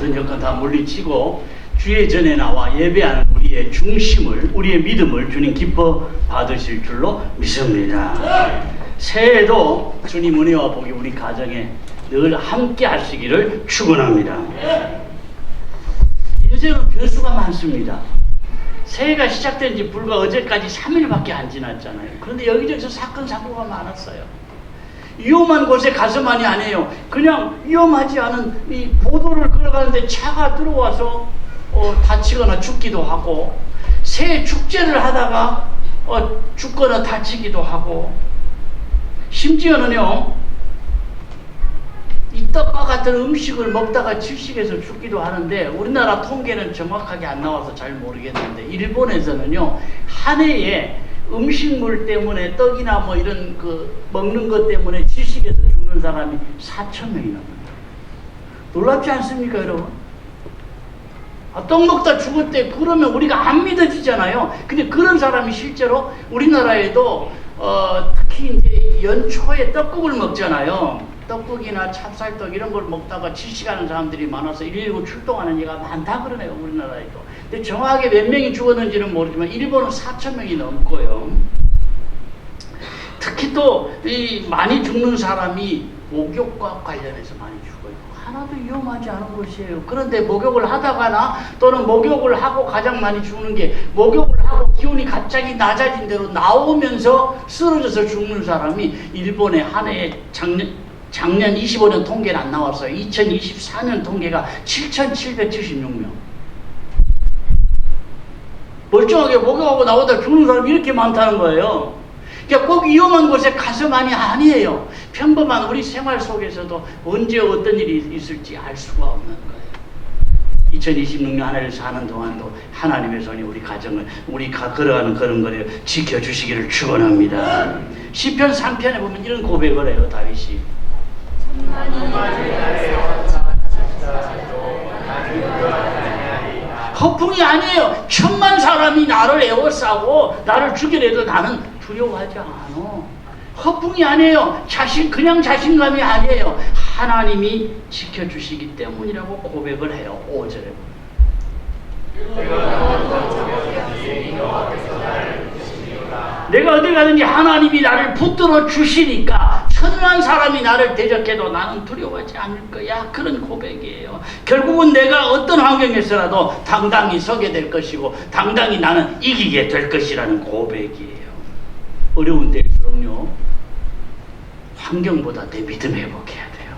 모든 여건 다 물리치고 주의 전에 나와 예배하는 우리의 중심을, 우리의 믿음을 주님 기뻐 받으실 줄로 믿습니다. 새해에도 주님 은혜와 복이 우리 가정에 늘 함께 하시기를 축원합니다. 요새는 변수가 많습니다. 새해가 시작된 지 불과 어제까지 3일밖에 안 지났잖아요. 그런데 여기저기서 사건 사고가 많았어요. 위험한 곳에 가서만이 아니에요. 그냥 위험하지 않은 이 보도를 걸어가는데 차가 들어와서 다치거나 죽기도 하고, 새해 축제를 하다가 죽거나 다치기도 하고, 심지어는요 이 떡과 같은 음식을 먹다가 질식해서 죽기도 하는데, 우리나라 통계는 정확하게 안 나와서 잘 모르겠는데 일본에서는요 한 해에 음식물 때문에 떡이나 뭐 이런 먹는 것 때문에 질식해서 죽는 사람이 4,000명이 넘는다. 놀랍지 않습니까, 여러분? 떡 먹다 죽었대 그러면 우리가 안 믿어지잖아요. 근데 그런 사람이 실제로 우리나라에도 특히 이제 연초에 떡국을 먹잖아요. 떡국이나 찹쌀떡 이런 걸 먹다가 질식하는 사람들이 많아서 119 출동하는 얘가 많다 그러네요, 우리나라에도. 근데 정확하게 몇 명이 죽었는지는 모르지만 일본은 4,000명이 넘고요. 특히 또 이 많이 죽는 사람이 목욕과 관련해서 많이 죽어요. 하나도 위험하지 않은 것이에요. 그런데 목욕을 하다가나 또는 목욕을 하고 가장 많이 죽는 게, 목욕을 하고 기온이 갑자기 낮아진 대로 나오면서 쓰러져서 죽는 사람이 일본의 한 해에 작년 25년 통계는 안 나왔어요. 2024년 통계가 7,776명. 멀쩡하게 목욕하고 나오다 죽는 사람이 이렇게 많다는 거예요. 그러니까 꼭 위험한 곳에 가서만이 아니에요. 평범한 우리 생활 속에서도 언제 어떤 일이 있을지 알 수가 없는 거예요. 2026년 한 해를 사는 동안도 하나님의 손이 우리 가정을, 우리 걸어가는 걸음걸이를 지켜주시기를 축원합니다. 시편 3편에 보면 이런 고백을 해요, 다윗이. 허풍이 아니에요. 1,000만 사람이 나를 에워싸고 나를 죽여내도 나는 두려워하지 않아. 허풍이 아니에요. 그냥 자신감이 아니에요. 하나님이 지켜주시기 때문이라고 고백을 해요. 5절에. 내가 어디 가든지 하나님이 나를 붙들어 주시니까 1,000만 사람이 나를 대적해도 나는 두려워하지 않을 거야. 그런 고백이에요. 결국은 내가 어떤 환경에서라도 당당히 서게 될 것이고 당당히 나는 이기게 될 것이라는 고백이에요. 어려운 때일수록요 환경보다 내 믿음 회복해야 돼요.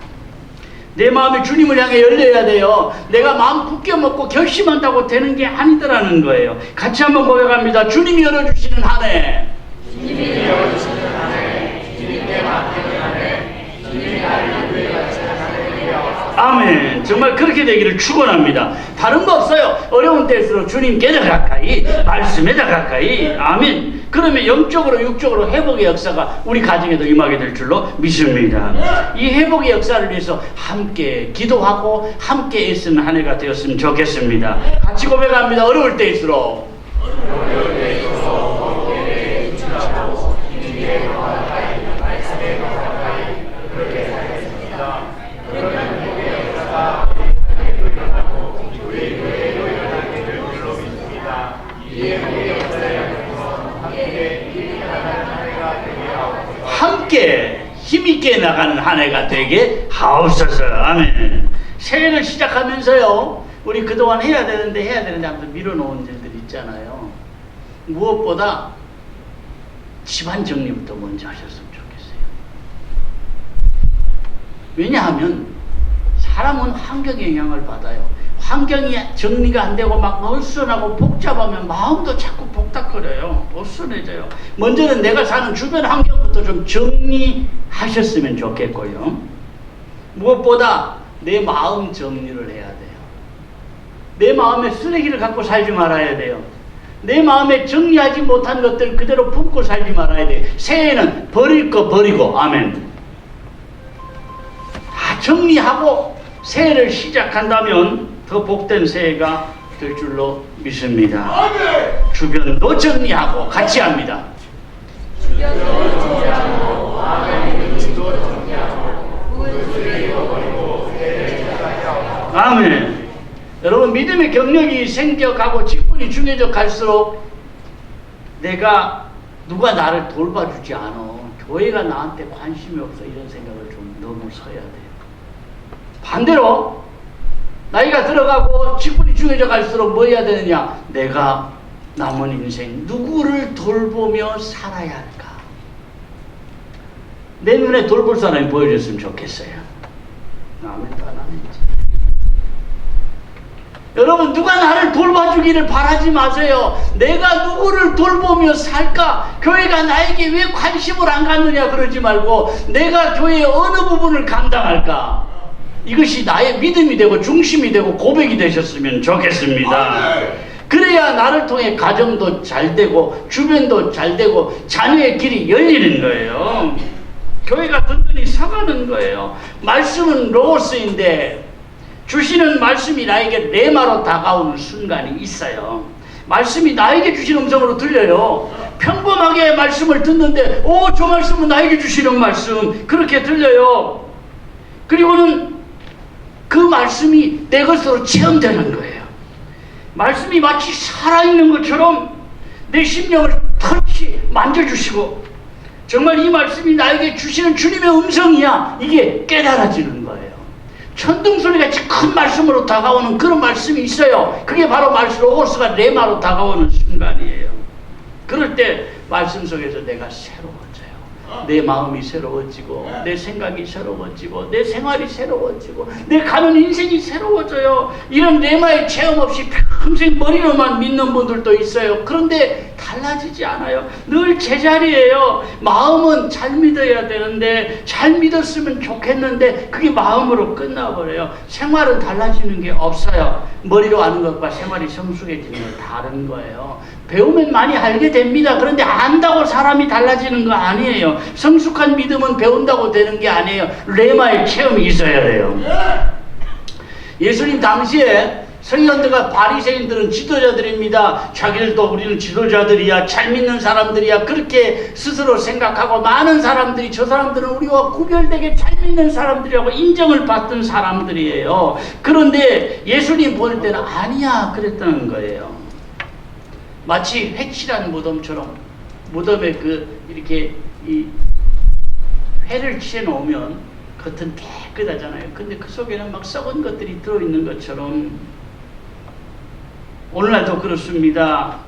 내 마음이 주님을 향해 열려야 돼요. 내가 마음 굳게 먹고 결심한다고 되는 게 아니더라는 거예요. 같이 한번 고백합니다. 주님이 열어주시는 한 해, 주님이 열어주시는 한 해, 주님께 맡기는 한 해, 주님이 나를 인도해 가시는 한 해. 아멘. 정말 그렇게 되기를 축원합니다. 다른 거 없어요. 어려운 때일수록 주님께 더 가까이, 말씀에 더 가까이. 아멘. 그러면 영적으로 육적으로 회복의 역사가 우리 가정에도 임하게 될 줄로 믿습니다. 이 회복의 역사를 위해서 함께 기도하고 함께 애쓰는 한 해가 되었으면 좋겠습니다. 같이 고백합니다. 어려울 때일수록 함께 힘있게 나가는 한 해가 되게 하옵소서. 아멘. 새해를 시작하면서요 우리 그동안 해야 되는데 아무튼 미뤄놓은 일들 있잖아요. 무엇보다 집안 정리부터 먼저 하셨으면 좋겠어요. 왜냐하면 사람은 환경의 영향을 받아요. 환경이 정리가 안 되고 막 어수선하고 복잡하면 마음도 자꾸 복닥거려요. 어수선해져요. 먼저는 내가 사는 주변 환경부터 좀 정리하셨으면 좋겠고요. 무엇보다 내 마음 정리를 해야 돼요. 내 마음에 쓰레기를 갖고 살지 말아야 돼요. 내 마음에 정리하지 못한 것들 그대로 품고 살지 말아야 돼요. 새해에는 버릴 거 버리고, 아멘. 다 정리하고 새해를 시작한다면 더 복된 새해가 될 줄로 믿습니다. 아멘. 주변도 정리하고 같이 합니다. 주변도 정리하고 아멘. 아멘. 여러분, 믿음의 경력이 생겨가고 직분이 중요해져 갈수록 내가 누가 나를 돌봐주지 않아, 교회가 나한테 관심이 없어, 이런 생각을 좀 넘어서야 돼요. 반대로 나이가 들어가고 직분이 중요해져 갈수록 뭐 해야 되느냐? 내가 남은 인생 누구를 돌보며 살아야 할까? 내 눈에 돌볼 사람이 보여줬으면 좋겠어요. 아멘도 안 하는지. 여러분, 누가 나를 돌봐주기를 바라지 마세요. 내가 누구를 돌보며 살까? 교회가 나에게 왜 관심을 안 갖느냐 그러지 말고, 내가 교회의 어느 부분을 감당할까? 이것이 나의 믿음이 되고 중심이 되고 고백이 되셨으면 좋겠습니다. 그래야 나를 통해 가정도 잘 되고 주변도 잘 되고 자녀의 길이 열리는 거예요. 교회가 든든히 서가는 거예요. 말씀은 로고스인데 주시는 말씀이 나에게 레마로 다가오는 순간이 있어요. 말씀이 나에게 주시는 음성으로 들려요. 평범하게 말씀을 듣는데 저 말씀은 나에게 주시는 말씀, 그렇게 들려요. 그리고는 그 말씀이 내 것으로 체험되는 거예요. 말씀이 마치 살아있는 것처럼 내 심령을 터치 만져주시고, 정말 이 말씀이 나에게 주시는 주님의 음성이야, 이게 깨달아지는 거예요. 천둥소리같이 큰 말씀으로 다가오는 그런 말씀이 있어요. 그게 바로 말씀 로고스가 레마로 다가오는 순간이에요. 그럴 때 말씀 속에서 내가 새로워져요. 내 마음이 새로워지고 내 생각이 새로워지고 내 생활이 새로워지고 내 가는 인생이 새로워져요. 이런 레마의 체험 없이 평생 머리로만 믿는 분들도 있어요. 그런데 달라지지 않아요. 늘 제자리예요. 마음은 잘 믿어야 되는데, 잘 믿었으면 좋겠는데 그게 마음으로 끝나버려요. 생활은 달라지는 게 없어요. 머리로 아는 것과 생활이 성숙해지는 건 다른 거예요. 배우면 많이 알게 됩니다. 그런데 안다고 사람이 달라지는 거 아니에요. 성숙한 믿음은 배운다고 되는 게 아니에요. 레마의 체험이 있어야 돼요. 예수님 당시에 서기관들과 바리새인들은 지도자들입니다. 자기들도 우리는 지도자들이야, 잘 믿는 사람들이야, 그렇게 스스로 생각하고, 많은 사람들이 저 사람들은 우리와 구별되게 잘 믿는 사람들이라고 인정을 받던 사람들이에요. 그런데 예수님 볼 때는 아니야 그랬다는 거예요. 마치 회칠한 무덤처럼, 무덤에 이렇게 이 회를 치해 놓으면 겉은 깨끗하잖아요. 근데 그 속에는 막 썩은 것들이 들어있는 것처럼 오늘날도 그렇습니다.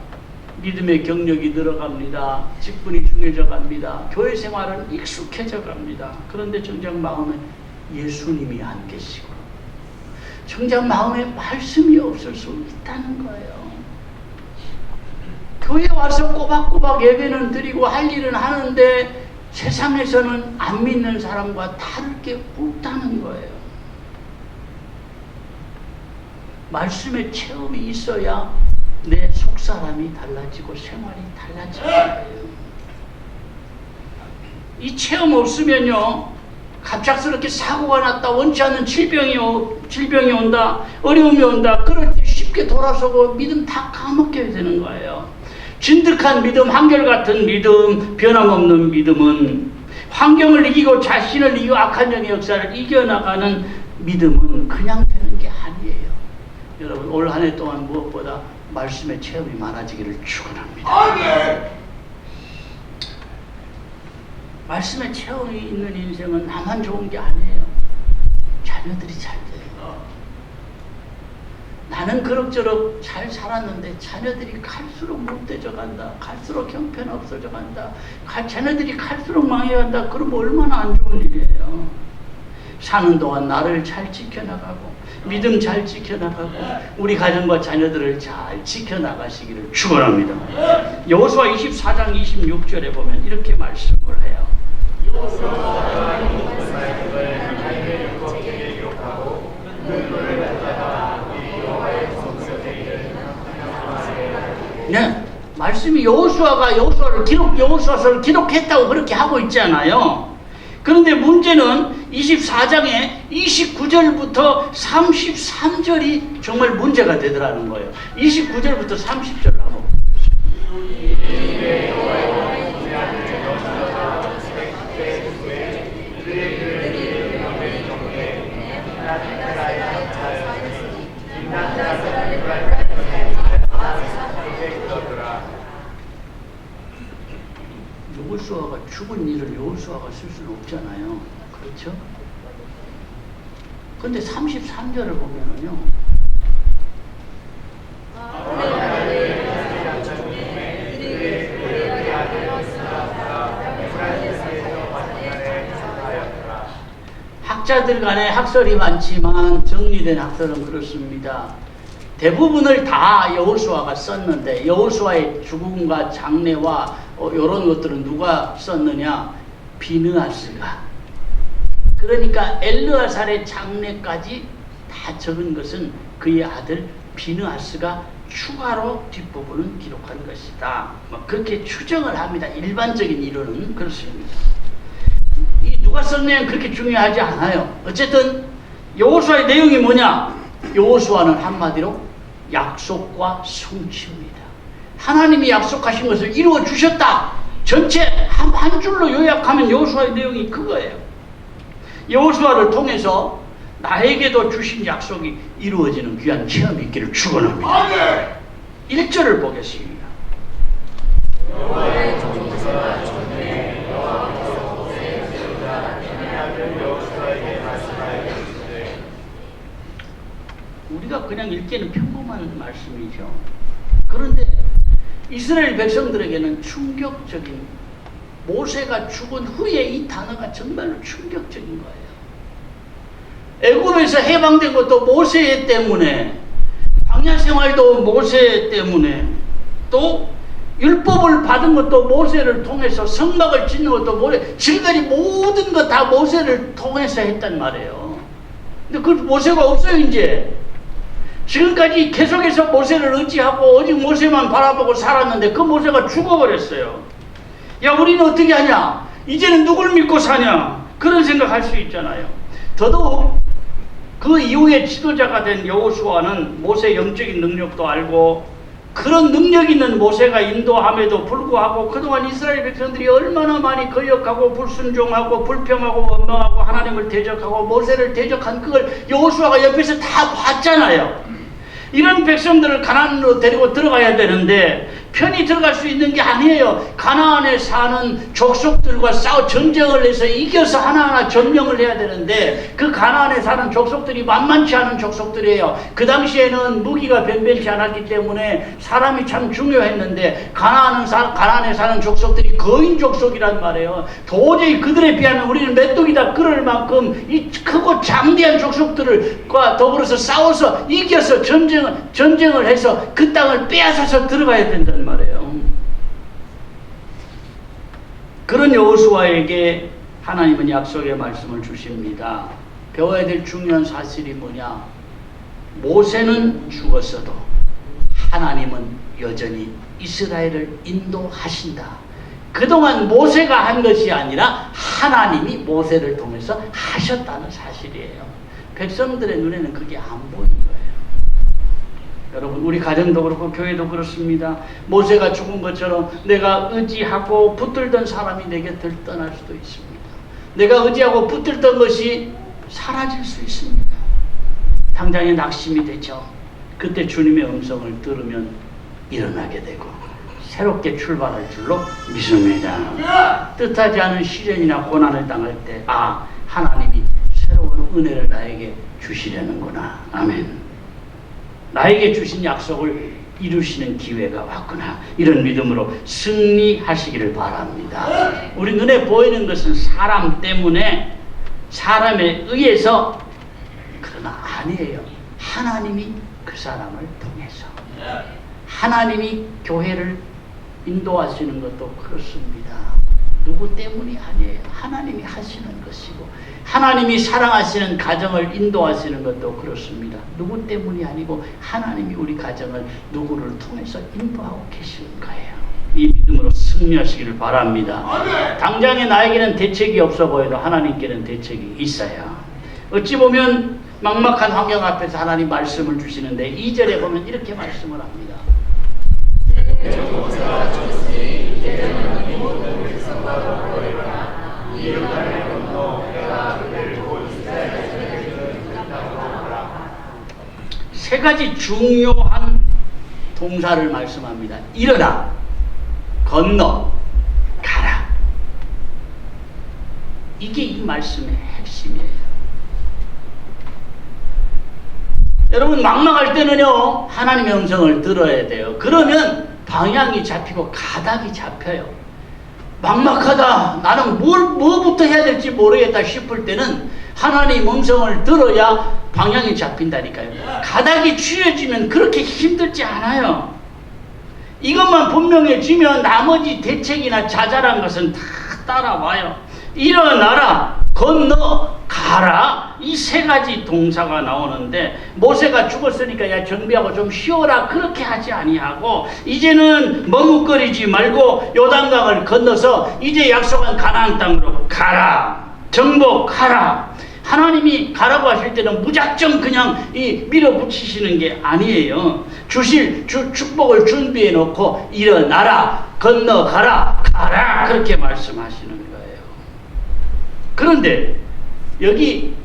믿음의 경력이 늘어갑니다. 직분이 중요해져 갑니다. 교회 생활은 익숙해져 갑니다. 그런데 정작 마음에 예수님이 안 계시고, 정작 마음에 말씀이 없을 수 있다는 거예요. 교회 와서 꼬박꼬박 예배는 드리고 할 일은 하는데 세상에서는 안 믿는 사람과 다를 게 없다는 거예요. 말씀의 체험이 있어야 내 속사람이 달라지고 생활이 달라지는 거예요. 이 체험 없으면요, 갑작스럽게 사고가 났다, 원치 않는 질병이 온다, 어려움이 온다, 그럴 때 쉽게 돌아서고 믿음 다 까먹게 되는 거예요. 진득한 믿음, 한결같은 믿음, 변함없는 믿음은, 환경을 이기고 자신을 이기고 악한 영의 역사를 이겨나가는 믿음은 그냥 되는 게 아니에요. 여러분, 올 한 해 동안 무엇보다 말씀의 체험이 많아지기를 축원합니다. 말씀의 체험이 있는 인생은 나만 좋은 게 아니에요. 자녀들이 잘 돼요. 나는 그럭저럭 잘 살았는데 자녀들이 갈수록 못되져 간다. 갈수록 형편 없어져 간다. 자녀들이 갈수록 망해간다. 그럼 얼마나 안 좋은 일이에요. 사는 동안 나를 잘 지켜나가고, 믿음 잘 지켜나가고, 우리 가정과 자녀들을 잘 지켜나가시기를 축원합니다. 여호수아 24장 26절에 보면 이렇게 말씀을 해요. 네, 말씀이 여호수아서를 기록했다고 그렇게 하고 있잖아요. 그런데 문제는 24장에 29절부터 33절이 정말 문제가 되더라는 거예요. 29절부터 30절을 한번 보겠습니다. 죽은 이를 여호수아가 쓸 수는 없잖아요. 그렇죠? 근데 33절을 보면은요. 학자들 간에 학설이 많지만 정리된 학설은 그렇습니다. 대부분을 다 여호수아가 썼는데 여호수아의 죽음과 장례와 이런 것들은 누가 썼느냐? 비느하스가. 그러니까 엘르아살의 장례까지 다 적은 것은 그의 아들 비느하스가 추가로 뒷부분은 기록한 것이다. 그렇게 추정을 합니다. 일반적인 이론은 그렇습니다. 이 누가 썼냐는 그렇게 중요하지 않아요. 어쨌든 여호수아의 내용이 뭐냐? 여호수아는 한마디로 약속과 성취입니다. 하나님이 약속하신 것을 이루어 주셨다. 전체 한 줄로 요약하면 여호수아의 내용이 그거예요. 여호수아를 통해서 나에게도 주신 약속이 이루어지는 귀한 체험이 있기를 축원합니다. 1절을 보겠습니다. 우리가 그냥 읽기에는 평범한 말씀이죠. 그런데 이스라엘 백성들에게는 충격적인, 모세가 죽은 후에 이 단어가 정말로 충격적인 거예요. 애굽에서 해방된 것도 모세 때문에, 광야 생활도 모세 때문에, 또 율법을 받은 것도 모세를 통해서, 성막을 짓는 것도 모세, 지금까지 모든 것 다 모세를 통해서 했단 말이에요. 근데 그 모세가 없어요. 이제 지금까지 계속해서 모세를 의지하고 오직 모세만 바라보고 살았는데 그 모세가 죽어버렸어요. 야, 우리는 어떻게 하냐? 이제는 누굴 믿고 사냐? 그런 생각할 수 있잖아요. 더더욱 그 이후에 지도자가 된 여호수아는 모세의 영적인 능력도 알고, 그런 능력 있는 모세가 인도함에도 불구하고 그동안 이스라엘 백성들이 얼마나 많이 거역하고 불순종하고 불평하고 원망하고 하나님을 대적하고 모세를 대적한 그걸 여호수아가 옆에서 다 봤잖아요. 이런 백성들을 가나안으로 데리고 들어가야 되는데 편히 들어갈 수 있는 게 아니에요. 가나안에 사는 족속들과 전쟁을 해서 이겨서 하나하나 점령을 해야 되는데 그 가나안에 사는 족속들이 만만치 않은 족속들이에요. 그 당시에는 무기가 변변치 않았기 때문에 사람이 참 중요했는데 가나안에 사는 족속들이 거인 족속이란 말이에요. 도저히 그들에 비하면 우리는 메뚜기다 끓을 만큼 이 크고 장대한 족속들과 더불어서 싸워서 이겨서 전쟁을 해서 그 땅을 빼앗아서 들어가야 된다는 말이에요. 그런 여호수아에게 하나님은 약속의 말씀을 주십니다. 배워야 될 중요한 사실이 뭐냐? 모세는 죽었어도 하나님은 여전히 이스라엘을 인도하신다. 그동안 모세가 한 것이 아니라 하나님이 모세를 통해서 하셨다는 사실이에요. 백성들의 눈에는 그게 안 보인 거예요. 여러분, 우리 가정도 그렇고 교회도 그렇습니다. 모세가 죽은 것처럼 내가 의지하고 붙들던 사람이 내 곁을 떠날 수도 있습니다. 내가 의지하고 붙들던 것이 사라질 수 있습니다. 당장에 낙심이 되죠. 그때 주님의 음성을 들으면 일어나게 되고 새롭게 출발할 줄로 믿습니다. 뜻하지 않은 시련이나 고난을 당할 때 하나님이 새로운 은혜를 나에게 주시려는구나. 아멘. 나에게 주신 약속을 이루시는 기회가 왔구나. 이런 믿음으로 승리하시기를 바랍니다. 우리 눈에 보이는 것은 사람 때문에, 사람에 의해서, 그러나 아니에요. 하나님이 그 사람을 통해서, 하나님이 교회를 인도하시는 것도 그렇습니다. 누구 때문이 아니에요. 하나님이 하시는 것이고, 하나님이 사랑하시는 가정을 인도하시는 것도 그렇습니다. 누구 때문이 아니고 하나님이 우리 가정을 누구를 통해서 인도하고 계시는 거예요. 이 믿음으로 승리하시기를 바랍니다. 당장에 나에게는 대책이 없어 보여도 하나님께는 대책이 있어요. 어찌 보면 막막한 환경 앞에서 하나님 말씀을 주시는데 2절에 보면 이렇게 말씀을 합니다. 세 가지 중요한 동사를 말씀합니다. 일어나, 건너, 가라. 이게 이 말씀의 핵심이에요. 여러분 막막할 때는요 하나님의 음성을 들어야 돼요. 그러면 방향이 잡히고 가닥이 잡혀요. 막막하다, 나는 뭐부터 해야 될지 모르겠다 싶을 때는 하나님 음성을 들어야 방향이 잡힌다니까요. 가닥이 쥐어지면 그렇게 힘들지 않아요. 이것만 분명해지면 나머지 대책이나 자잘한 것은 다 따라와요. 일어나라, 건너가라, 이 세 가지 동사가 나오는데 모세가 죽었으니까 야 정비하고 좀 쉬어라 그렇게 하지 아니하고 이제는 머뭇거리지 말고 요단강을 건너서 이제 약속한 가나안 땅으로 가라, 정복하라. 하나님이 가라고 하실 때는 무작정 그냥 밀어붙이시는 게 아니에요. 주실 축복을 준비해 놓고 일어나라, 건너가라, 가라 그렇게 말씀하시는 거예요. 그런데 여기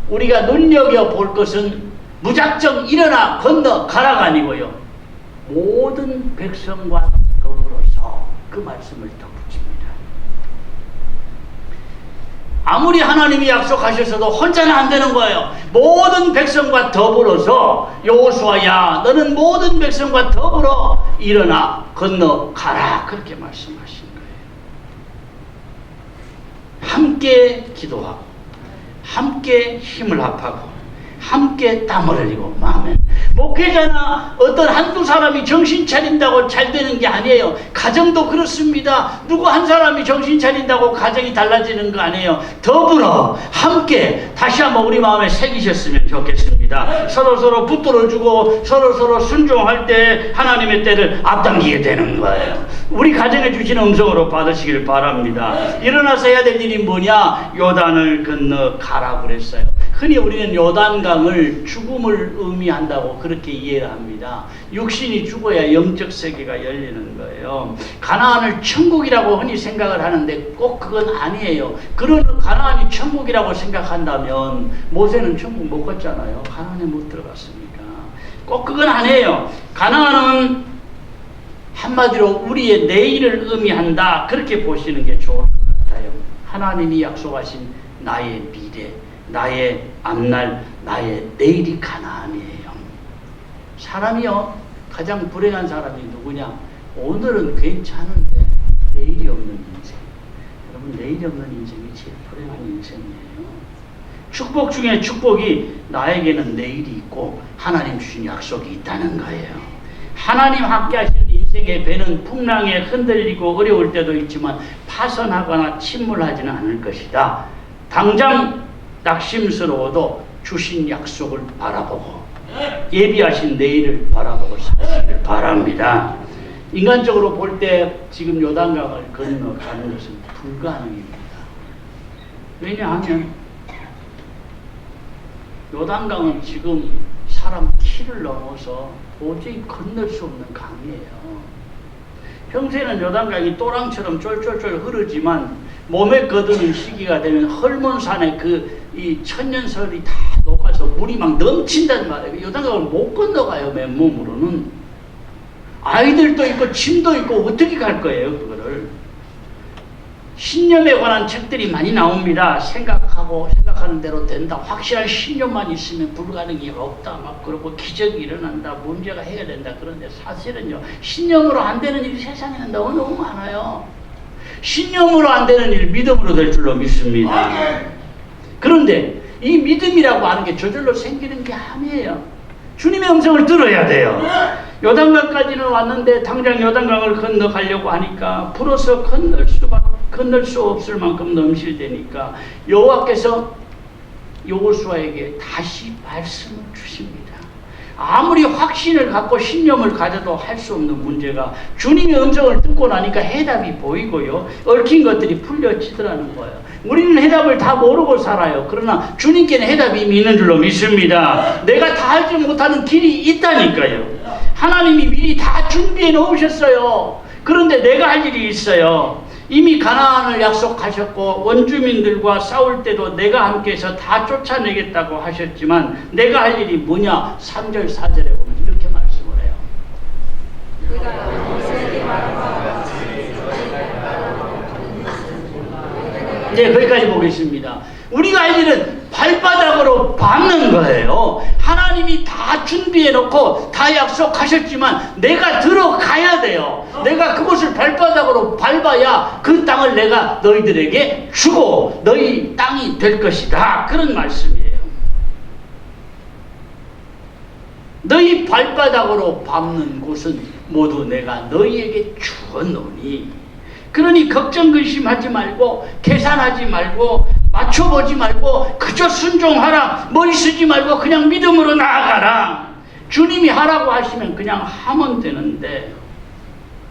우리가 눈여겨볼 것은 무작정 일어나 건너가라가 아니고요, 모든 백성과 더불어서 그 말씀을 덧붙입니다. 아무리 하나님이 약속하셔서도 혼자는 안 되는 거예요. 모든 백성과 더불어서 여호수아야 너는 모든 백성과 더불어 일어나 건너가라 그렇게 말씀하신 거예요. 함께 기도하고 함께 힘을 합하고 함께 땀을 흘리고 마음에 목회자나 어떤 한두 사람이 정신 차린다고 잘 되는 게 아니에요. 가정도 그렇습니다. 누구 한 사람이 정신 차린다고 가정이 달라지는 거 아니에요. 더불어 함께 다시 한번 우리 마음에 새기셨으면 좋겠습니다. 서로 붙들어주고 서로 순종할 때 하나님의 때를 앞당기게 되는 거예요. 우리 가정에 주시는 음성으로 받으시길 바랍니다. 일어나서 해야 될 일이 뭐냐? 요단을 건너가라고 그랬어요. 흔히 우리는 요단강을 죽음을 의미한다고 그렇게 이해를 합니다. 육신이 죽어야 영적 세계가 열리는 거예요. 가나안을 천국이라고 흔히 생각을 하는데 꼭 그건 아니에요. 그런 가나안이 천국이라고 생각한다면 모세는 천국 못 갔잖아요. 가나안에 못 들어갔으니까. 꼭 그건 아니에요. 가나안은 한마디로 우리의 내일을 의미한다 그렇게 보시는 게 좋을 것 같아요. 하나님이 약속하신 나의 미래, 나의 앞날, 나의 내일이 가나안이에요. 사람이요 가장 불행한 사람이 누구냐? 오늘은 괜찮은데 내일이 없는 인생. 여러분 내일이 없는 인생이 제일 불행한 인생이에요. 축복 중에 축복이 나에게는 내일이 있고 하나님 주신 약속이 있다는 거예요. 하나님 함께 하시는 인생의 배는 풍랑에 흔들리고 어려울 때도 있지만 파선하거나 침몰하지는 않을 것이다. 당장 낙심스러워도 주신 약속을 바라보고 예비하신 내일을 바라보고 사시길 바랍니다. 인간적으로 볼 때 지금 요단강을 건너가는 것은 불가능입니다. 왜냐하면 요단강은 지금 사람 키를 넘어서 도저히 건널 수 없는 강이에요. 평소에는 요단강이 또랑처럼 쫄쫄쫄 흐르지만 몸에 거두는 시기가 되면 헐몬산에 이 천년설이 다 녹아서 물이 막 넘친단 말이에요. 요단강을 못 건너가요. 맨몸으로는. 아이들도 있고 짐도 있고 어떻게 갈 거예요 그거를. 신념에 관한 책들이 많이 나옵니다. 생각하는 대로 된다. 확실한 신념만 있으면 불가능이 없다. 막 그러고 기적이 일어난다. 문제가 해결된다. 그런데 사실은요. 신념으로 안 되는 일이 세상에는 너무 많아요. 신념으로 안 되는 일 믿음으로 될 줄로 믿습니다. 그런데 이 믿음이라고 하는 게 저절로 생기는 게 아니에요. 주님의 음성을 들어야 돼요. 요단강까지는 왔는데 당장 요단강을 건너가려고 하니까 불어서 건널 수 없을 만큼 넘실대니까 여호와께서 여호수아에게 다시 말씀을 주십니다. 아무리 확신을 갖고 신념을 가져도 할 수 없는 문제가 주님의 음성을 듣고 나니까 해답이 보이고요. 얽힌 것들이 풀려지더라는 거예요. 우리는 해답을 다 모르고 살아요. 그러나 주님께는 해답이 이미 있는 줄로 믿습니다. 내가 다 알지 못하는 길이 있다니까요. 하나님이 미리 다 준비해 놓으셨어요. 그런데 내가 할 일이 있어요. 이미 가나안을 약속하셨고 원주민들과 싸울 때도 내가 함께해서 다 쫓아내겠다고 하셨지만 내가 할 일이 뭐냐? 3절 4절에 보면 이렇게 말씀을 해요. 이제 이제 거기까지 보겠습니다. 우리가 할 일은 발바닥으로 밟는 거예요. 하나님이 다 준비해놓고 다 약속하셨지만 내가 들어가야 돼요. 내가 그곳을 발바닥으로 밟아야 그 땅을 내가 너희들에게 주고 너희 땅이 될 것이다. 그런 말씀이에요. 너희 발바닥으로 밟는 곳은 모두 내가 너희에게 주었노니. 그러니 걱정 근심하지 말고 계산하지 말고 맞춰보지 말고 그저 순종하라. 머리 쓰지 말고 그냥 믿음으로 나아가라. 주님이 하라고 하시면 그냥 하면 되는데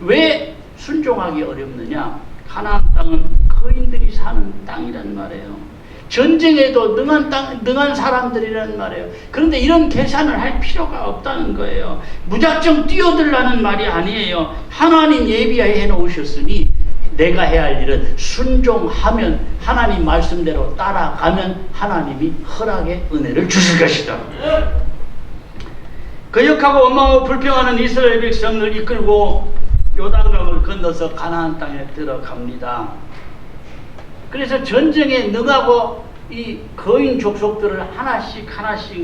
왜 순종하기 어렵느냐? 가나안 땅은 거인들이 사는 땅이란 말이에요. 전쟁에도 능한 사람들이란 말이에요. 그런데 이런 계산을 할 필요가 없다는 거예요. 무작정 뛰어들라는 말이 아니에요. 하나님 예비해 놓으셨으니 내가 해야 할 일은 순종하면, 하나님 말씀대로 따라가면 하나님이 허락의 은혜를 주실 것이다. 거역하고 원망하고 불평하는 이스라엘 백성을 이끌고 요단강을 건너서 가나안 땅에 들어갑니다. 그래서 전쟁에 능하고 이 거인 족속들을 하나씩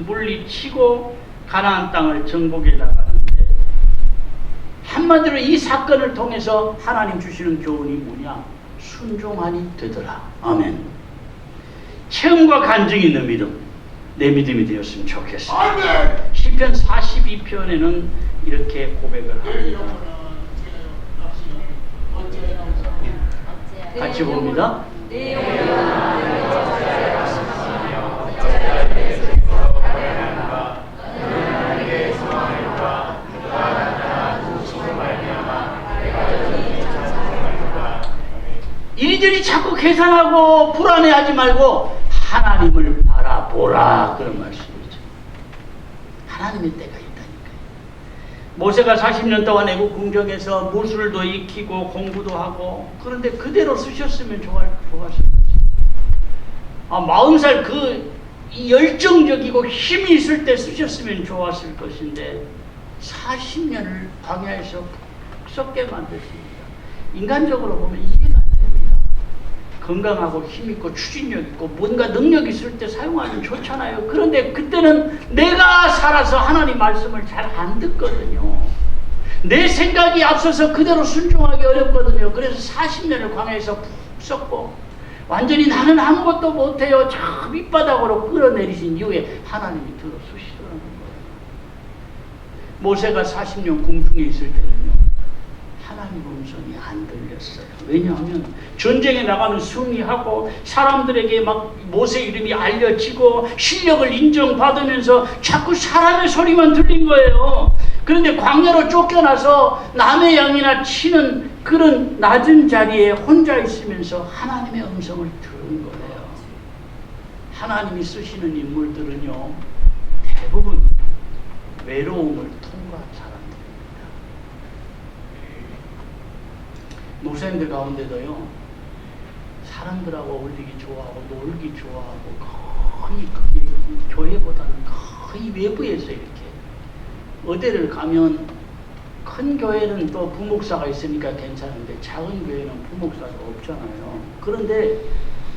물리치고 가나안 땅을 정복해 나가는데, 한마디로 이 사건을 통해서 하나님 주시는 교훈이 뭐냐? 순종하니 되더라. 아멘. 체험과 간증이 있는 믿음, 내 믿음이 되었으면 좋겠습니다. 아멘. 시편 42편에는 이렇게 고백을 합니다. 같이 봅니다. 이리저리 자꾸 계산하고 불안해하지 말고 하나님을 바라보라. 그런 말씀이죠. 하나님의 때가 있다니까요. 모세가 40년 동안 애국 궁정에서 무술도 익히고 공부도 하고, 그런데 그대로 쓰셨으면 좋았을 것이죠. 40살 그 열정적이고 힘이 있을 때 쓰셨으면 좋았을 것인데 40년을 광야에서 썩게 만드십니다. 인간적으로 보면 이해가 안 됩니다. 건강하고 힘있고 추진력 있고 뭔가 능력 있을 때 사용하면 좋잖아요. 그런데 그때는 내가 살아서 하나님 말씀을 잘 안 듣거든요. 내 생각이 앞서서 그대로 순종하기 어렵거든요. 그래서 40년을 광야에서 푹 썩고 완전히 나는 아무것도 못해요. 저 밑바닥으로 끌어내리신 이후에 하나님이 들어서시더라는 거예요. 모세가 40년 궁중에 있을 때는요, 하나님 음성이 안 들렸어요. 왜냐하면 전쟁에 나가면 승리하고 사람들에게 막 모세 이름이 알려지고 실력을 인정받으면서 자꾸 사람의 소리만 들린 거예요. 그런데 광야로 쫓겨나서 남의 양이나 치는 그런 낮은 자리에 혼자 있으면서 하나님의 음성을 들은 거예요. 하나님이 쓰시는 인물들은요, 대부분 외로움을 통과한 사람들입니다. 목사님들 가운데도요, 사람들하고 어울리기 좋아하고 놀기 좋아하고 거의 그게 교회보다는 거의 외부에서 이렇게 어디를 가면, 큰 교회는 또 부목사가 있으니까 괜찮은데 작은 교회는 부목사가 없잖아요. 그런데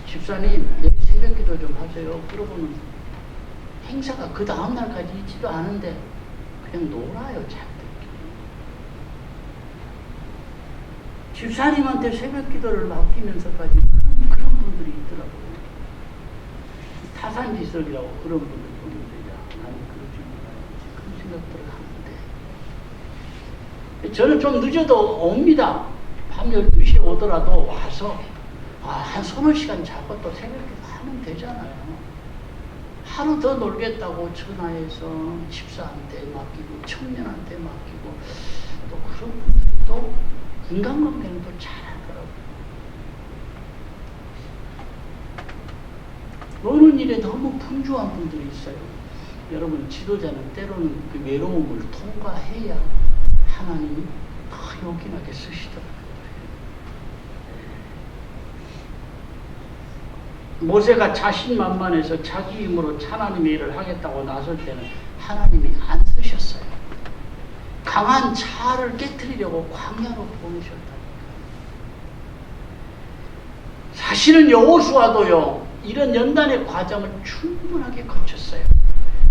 집사님 내일 새벽기도 좀 하세요. 그러고는 행사가 그 다음날까지 있지도 않은데 그냥 놀아요. 자기들끼리. 집사님한테 새벽기도를 맡기면서까지 그런 분들이 있더라고요. 타산지석이라고 그런 분들 보는데, 야, 나는 그러지 말아야지, 그런 생각들을 하는데, 저는 좀 늦어도 옵니다. 밤 12시에 오더라도 와서 한 서너 시간 자고 또 새벽기도 하면 되잖아요. 하루 더 놀겠다고 전화해서 집사한테 맡기고 청년한테 맡기고, 또 그런 분들이 또 인간관계는 또 잘하더라고요. 노는 일에 너무 분주한 분들이 있어요. 여러분, 지도자는 때로는 그 외로움을 통과해야 하나님이 더 요긴하게 쓰시더라고요. 모세가 자신만만해서 자기 힘으로 하나님의 일을 하겠다고 나설 때는 하나님이 안 쓰셨어요. 강한 자아를 깨트리려고 광야로 보내셨다니까. 사실은 여호수아도요 이런 연단의 과정을 충분하게 거쳤어요.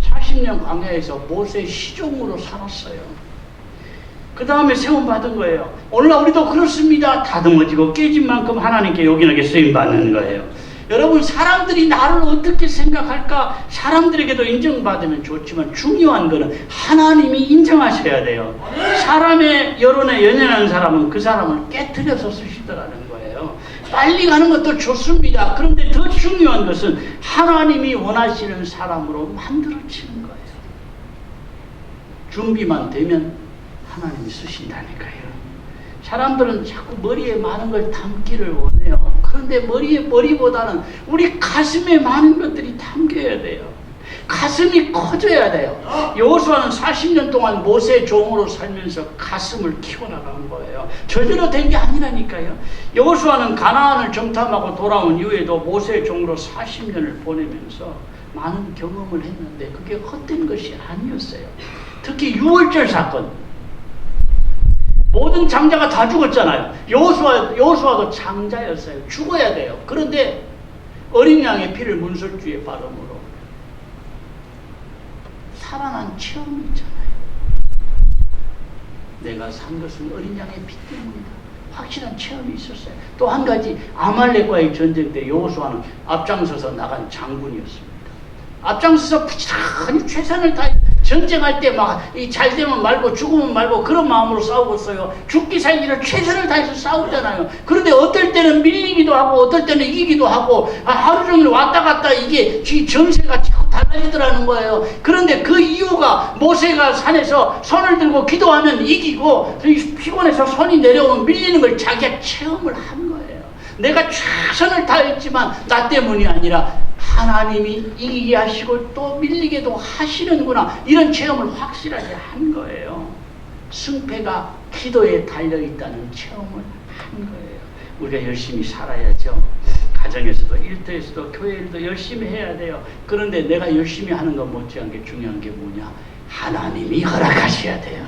40년 광야에서 모세의 시종으로 살았어요. 그 다음에 세움받은 거예요. 오늘날 우리도 그렇습니다. 다듬어지고 깨진 만큼 하나님께 요긴하게 쓰임받는 거예요. 여러분, 사람들이 나를 어떻게 생각할까? 사람들에게도 인정받으면 좋지만 중요한 거는 하나님이 인정하셔야 돼요. 사람의 여론에 연연하는 사람은 그 사람을 깨트려서 쓰시더라는 거예요. 빨리 가는 것도 좋습니다. 그런데 더 중요한 것은 하나님이 원하시는 사람으로 만들어지는 거예요. 준비만 되면 하나님이 쓰신다니까요. 사람들은 자꾸 머리에 많은 걸 담기를 원해요. 그런데 머리보다는 우리 가슴에 많은 것들이 담겨야 돼요. 가슴이 커져야 돼요. 여호수아는 40년 동안 모세의 종으로 살면서 가슴을 키워나간 거예요. 저절로 된 게 아니라니까요. 여호수아는 가나안을 정탐하고 돌아온 이후에도 모세의 종으로 40년을 보내면서 많은 경험을 했는데 그게 헛된 것이 아니었어요. 특히 6월절 사건, 모든 장자가 다 죽었잖아요. 여호수아도 장자였어요. 죽어야 돼요. 그런데 어린 양의 피를 문설주에 바름으로 살아난 체험이 있잖아요. 내가 산 것은 어린 양의 피 때문이다. 확실한 체험이 있었어요. 또 한 가지, 아말렉과의 전쟁 때 여호수아는 앞장서서 나간 장군이었습니다. 앞장서서 부지런히 최선을 다해 전쟁할 때 막 잘 되면 말고 죽으면 말고 그런 마음으로 싸우겠어요. 죽기 살기를 최선을 다해서 싸우잖아요. 그런데 어떨 때는 밀리기도 하고 어떨 때는 이기기도 하고 하루 종일 왔다 갔다 이게 전세가 자꾸 달라지더라는 거예요. 그런데 그 이유가 모세가 산에서 손을 들고 기도하면 이기고 피곤해서 손이 내려오면 밀리는 걸 자기가 체험을 한 거예요. 내가 최선을 다했지만 나 때문이 아니라 하나님이 이기게 하시고 또 밀리게도 하시는구나. 이런 체험을 확실하게 한 거예요. 승패가 기도에 달려있다는 체험을 한 거예요. 우리가 열심히 살아야죠. 가정에서도 일터에서도 교회 일도 열심히 해야 돼요. 그런데 내가 열심히 하는 것 못지않게 중요한 게 뭐냐? 하나님이 허락하셔야 돼요.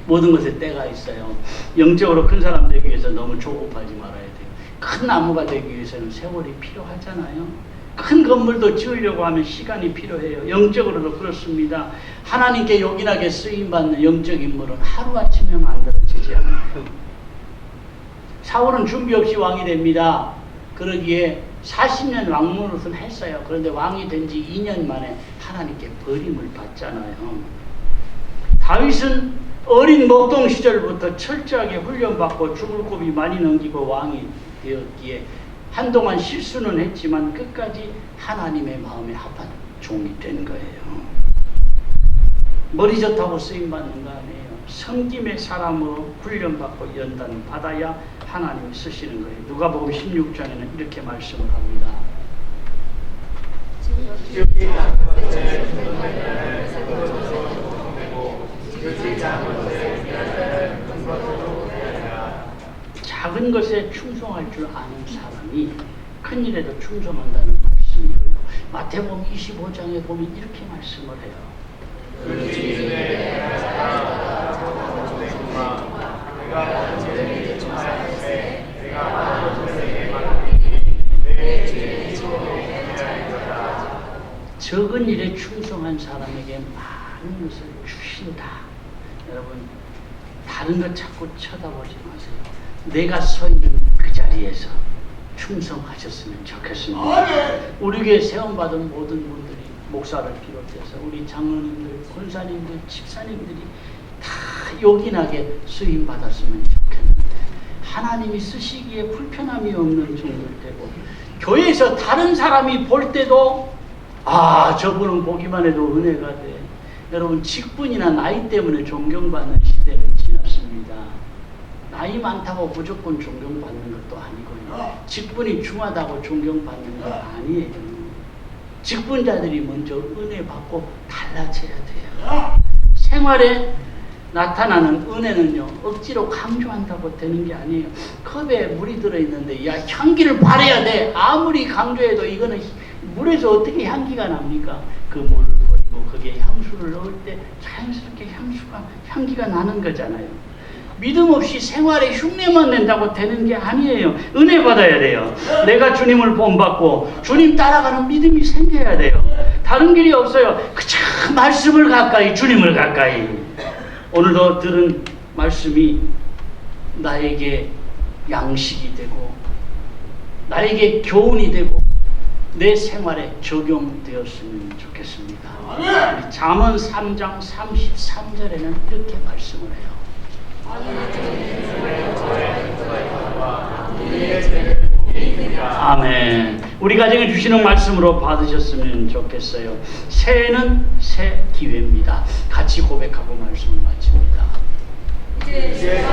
모든 것에 때가 있어요. 영적으로 큰 사람 되기 위해서 너무 조급하지 말아야 돼요. 큰 나무가 되기 위해서는 세월이 필요하잖아요. 큰 건물도 지으려고 하면 시간이 필요해요. 영적으로도 그렇습니다. 하나님께 요긴하게 쓰임받는 영적 인물은 하루아침에 만들어지지 않아요. 사울은 준비 없이 왕이 됩니다. 그러기에 40년 왕 노릇은 했어요. 그런데 왕이 된 지 2년 만에 하나님께 버림을 받잖아요. 다윗은 어린 먹동 시절부터 철저하게 훈련받고 죽을 곱이 많이 넘기고 왕이 되었기에 한동안 실수는 했지만 끝까지 하나님의 마음에 합한 종이 된 거예요. 머리 좋다고 쓰임받는 거 아니에요. 섬김의 사람으로 훈련받고 연단을 받아야 하나님이 쓰시는 거예요. 누가복음 16장에는 이렇게 말씀을 합니다. 작은 것에 충성할 줄 아는 사람이 큰 일에도 충성한다는 말씀이고요. 마태복음 25장에 보면 이렇게 말씀을 해요. 적은 일에 충성한 사람에게 많은 것을 주신다. 여러분, 다른 것 자꾸 쳐다보지 마세요. 내가 서 있는 그 자리에서 충성하셨으면 좋겠습니다. 우리 교회 세움받은 모든 분들이, 목사를 비롯해서 우리 장로님들, 권사님들, 집사님들이 다 요긴하게 쓰임받았으면 좋겠는데 하나님이 쓰시기에 불편함이 없는 종들 되고, 교회에서 다른 사람이 볼 때도 저분은 보기만 해도 은혜가 돼. 여러분, 직분이나 나이 때문에 존경받는 시대는 지났습니다. 나이 많다고 무조건 존경받는 것도 아니고요. 직분이 중하다고 존경받는 건 아니에요. 직분자들이 먼저 은혜 받고 달라져야 돼요. 생활에 나타나는 은혜는요, 억지로 강조한다고 되는 게 아니에요. 컵에 물이 들어있는데 향기를 발해야 돼. 아무리 강조해도 이거는 물에서 어떻게 향기가 납니까? 그 물을 버리고 거기에 향수를 넣을 때 자연스럽게 향기가 나는 거잖아요. 믿음 없이 생활에 흉내만 낸다고 되는 게 아니에요. 은혜 받아야 돼요. 내가 주님을 본받고 주님 따라가는 믿음이 생겨야 돼요. 다른 길이 없어요. 그저 말씀을 가까이, 주님을 가까이. 오늘도 들은 말씀이 나에게 양식이 되고 나에게 교훈이 되고 내 생활에 적용되었으면 좋겠습니다. 우리 잠언 3장 33절에는 이렇게 말씀을 해요. 아멘. 우리 가정에 주시는 말씀으로 받으셨으면 좋겠어요. 새해는 새 기회입니다. 같이 고백하고 말씀을 마칩니다. 이제